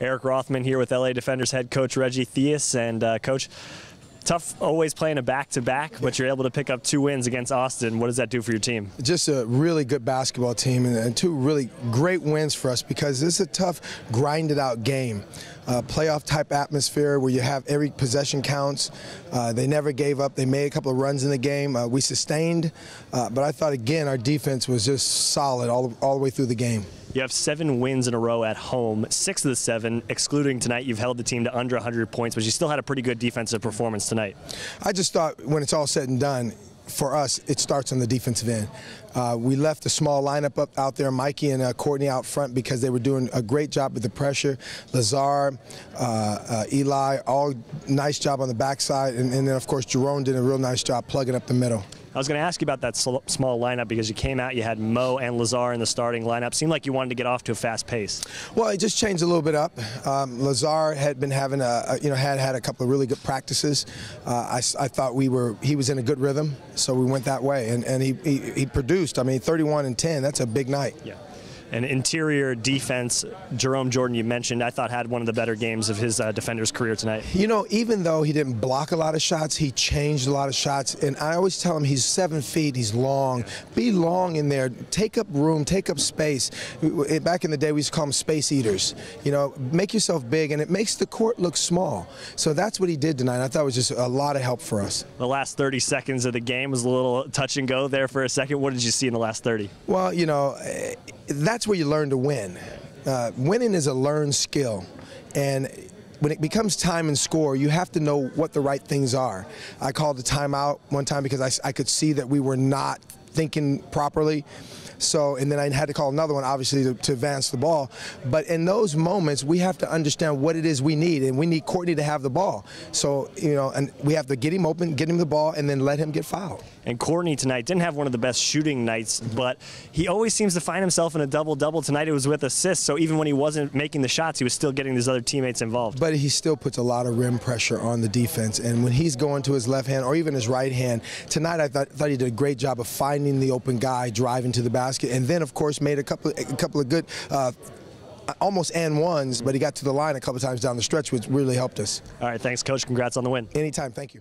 Eric Rothman here with LA Defenders head coach Reggie Theus. And Coach, tough always playing a back-to-back, but you're able to pick up 2 wins against Austin. What does that do for your team? Just a really good basketball team and 2 really great wins for us because this is a tough, grinded-out game. Playoff-type atmosphere where you have every possession counts. They never gave up. They made a couple of runs in the game. We sustained, but I thought, again, our defense was just solid all the way through the game. You have 7 wins in a row at home. 6 of the 7, excluding tonight, you've held the team to under 100 points, but you still had a pretty good defensive performance tonight. I just thought when it's all said and done, for us, it starts on the defensive end. We left a small lineup out there, Mikey and Courtney out front, because they were doing a great job with the pressure. Lazar, Eli, all nice job on the backside, and then, of course, Jerome did a real nice job plugging up the middle. I was going to ask you about that small lineup because you came out, you had Mo and Lazar in the starting lineup. Seemed like you wanted to get off to a fast pace. Well, it just changed a little bit up. Lazar had been having had a couple of really good practices. I thought he was in a good rhythm, so we went that way, and he produced. I mean, 31 and 10. That's a big night. Yeah. And interior defense, Jerome Jordan, you mentioned, I thought had one of the better games of his Defenders career tonight. You know, even though he didn't block a lot of shots, he changed a lot of shots. And I always tell him he's 7 feet, he's long. Be long in there. Take up room, take up space. Back in the day, we used to call them space eaters. You know, make yourself big, and it makes the court look small. So that's what he did tonight. I thought it was just a lot of help for us. The last 30 seconds of the game was a little touch and go there for a second. What did you see in the last 30? Well, you know, that's where you learn to win. Winning is a learned skill, and when it becomes time and score, you have to know what the right things are. I called the timeout one time because I could see that we were not thinking properly. So, and then I had to call another one, obviously, to advance the ball. But in those moments, we have to understand what it is we need, and we need Courtney to have the ball. So, you know, and we have to get him open, get him the ball, and then let him get fouled. And Courtney tonight didn't have one of the best shooting nights, but he always seems to find himself in a double-double. Tonight it was with assists, so even when he wasn't making the shots, he was still getting his other teammates involved. But he still puts a lot of rim pressure on the defense, and when he's going to his left hand or even his right hand, tonight I thought he did a great job of finding the open guy, driving to the basket, and then, of course, made a couple of good almost and ones, but he got to the line a couple times down the stretch, which really helped us. All right, thanks, Coach. Congrats on the win. Anytime. Thank you.